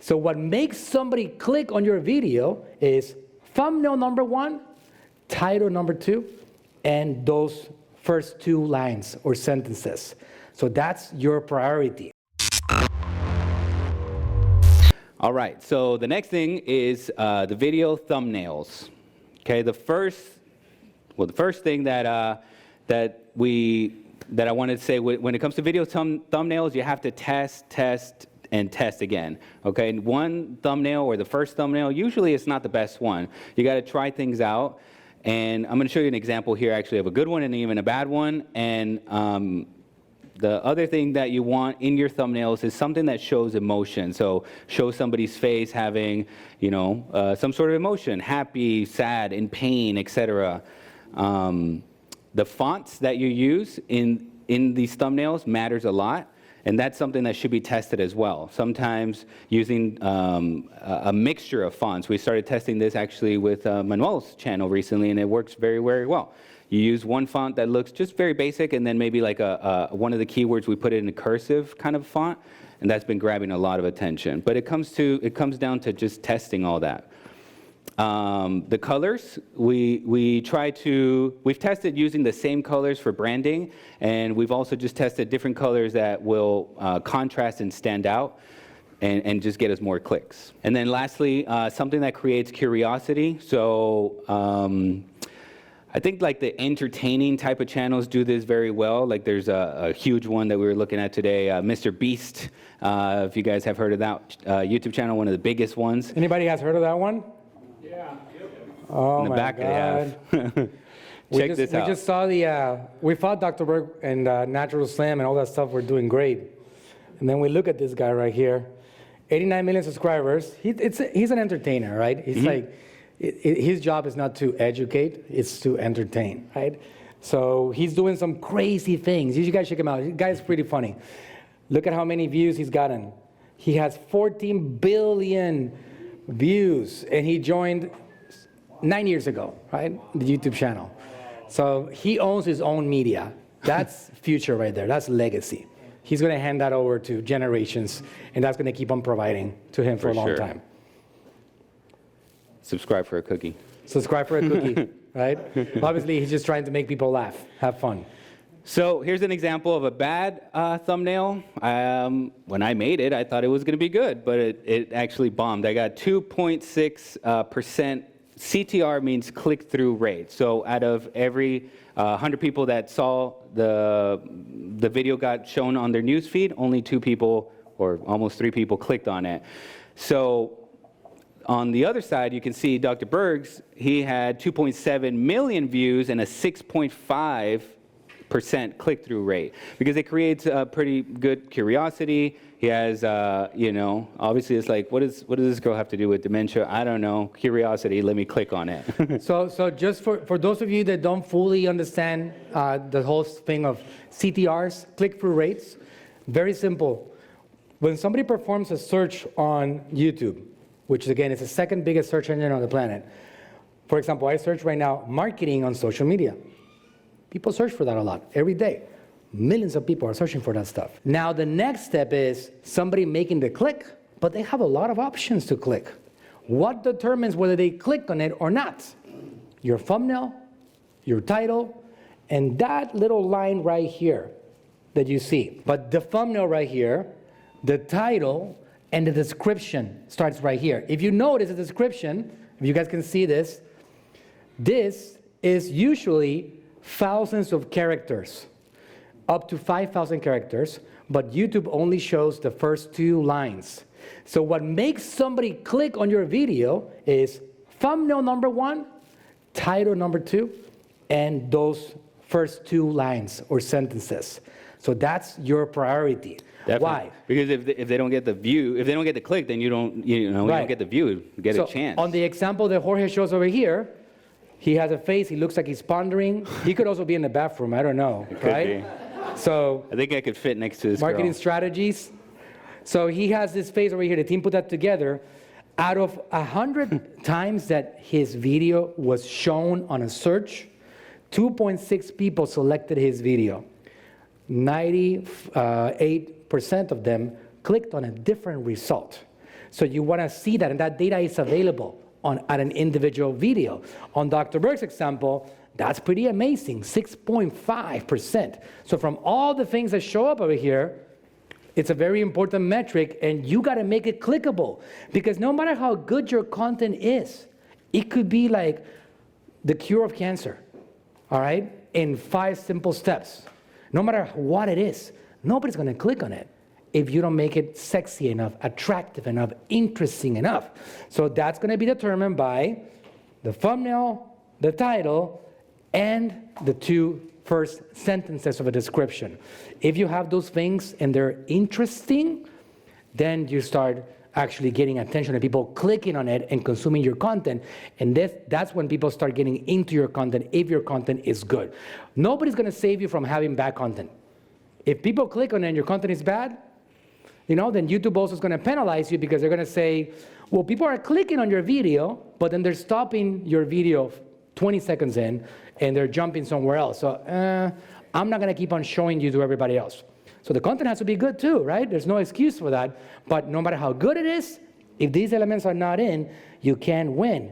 So what makes somebody click on your video is thumbnail number 1, title number 2, and those first 2 lines or sentences. So that's your priority. All right, so the next thing is the video thumbnails. Okay, the first thing that I wanted to say when it comes to video thumbnails, you have to test again. Okay, and one thumbnail or the first thumbnail, usually it's not the best one. You got to try things out, and I'm going to show you an example here actually of a good one and even a bad one. And the other thing that you want in your thumbnails is something that shows emotion. So show somebody's face having, some sort of emotion, happy, sad, in pain, etc. The fonts that you use in these thumbnails matters a lot, and that's something that should be tested as well. Sometimes using a mixture of fonts. We started testing this actually with Manuel's channel recently, and it works very, very well. You use one font that looks just very basic, and then maybe like one of the keywords, we put it in a cursive kind of font, and that's been grabbing a lot of attention. But it comes down to just testing all that. The colors, we've tested using the same colors for branding, and we've also just tested different colors that will contrast and stand out and just get us more clicks. And then lastly, something that creates curiosity. So I think like the entertaining type of channels do this very well. Like there's a huge one that we were looking at today, Mr. Beast. If you guys have heard of that YouTube channel, one of the biggest ones. Anybody has heard of that one? Yeah. Oh, in the back God. they have. Check this out. We just saw we thought Dr. Berg and Natural Slim and all that stuff were doing great. And then we look at this guy right here, 89 million subscribers. He's an entertainer, right? He's like, his job is not to educate, it's to entertain, right? So he's doing some crazy things. You guys check him out. The guy's pretty funny. Look at how many views he's gotten. He has 14 billion views, and he joined 9 years ago, right? The YouTube channel. So he owns his own media. That's future right there. That's legacy. He's going to hand that over to generations, and that's going to keep on providing to him for a long time. Subscribe for a cookie. Subscribe for a cookie, right? Obviously, he's just trying to make people laugh, have fun. So here's an example of a bad thumbnail. When I made it, I thought it was going to be good, but it actually bombed. I got 2.6% CTR, means click-through rate. So out of every 100 people that saw the video got shown on their news feed, only 2 people or almost 3 people clicked on it. So on the other side, you can see Dr. Berg's, he had 2.7 million views and a 6.5% click-through rate, because it creates a pretty good curiosity. He has, obviously it's like, what does this girl have to do with dementia? I don't know. Curiosity, let me click on it. So just for those of you that don't fully understand the whole thing of CTRs, click-through rates, very simple. When somebody performs a search on YouTube, which again is the second biggest search engine on the planet. For example, I search right now marketing on social media. People search for that a lot, every day. Millions of people are searching for that stuff. Now the next step is somebody making the click, but they have a lot of options to click. What determines whether they click on it or not? Your thumbnail, your title, and that little line right here that you see. But the thumbnail right here, the title, and the description starts right here. If you notice the description, if you guys can see this is usually thousands of characters, up to 5,000 characters, but YouTube only shows the first 2 lines. So what makes somebody click on your video is thumbnail number 1, title number 2, and those first 2 lines or sentences. So that's your priority. Definitely. Why? Because if they don't get the view, if they don't get the click, then you don't get the view, you get a chance. On the example that Jorge shows over here, he has a face, he looks like he's pondering. He could also be in the bathroom, I don't know, right? So I think I could fit next to this marketing girl. Strategies. So he has this face over here, the team put that together. Out of 100 times that his video was shown on a search, 2.6 people selected his video. 98% of them clicked on a different result. So you want to see that, and that data is available at an individual video. On Dr. Berg's example, that's pretty amazing, 6.5%. So from all the things that show up over here, it's a very important metric, and you got to make it clickable, because no matter how good your content is, it could be like the cure of cancer, all right, in 5 simple steps. No matter what it is, nobody's going to click on it if you don't make it sexy enough, attractive enough, interesting enough. So that's going to be determined by the thumbnail, the title, and the 2 first sentences of a description. If you have those things and they're interesting, then you start actually getting attention and people clicking on it and consuming your content. And that's when people start getting into your content if your content is good. Nobody's going to save you from having bad content. If people click on it and your content is bad, then YouTube also is going to penalize you, because they're going to say, well, people are clicking on your video, but then they're stopping your video 20 seconds in and they're jumping somewhere else. So I'm not going to keep on showing you to everybody else. So the content has to be good too, right? There's no excuse for that. But no matter how good it is, if these elements are not in, you can't win.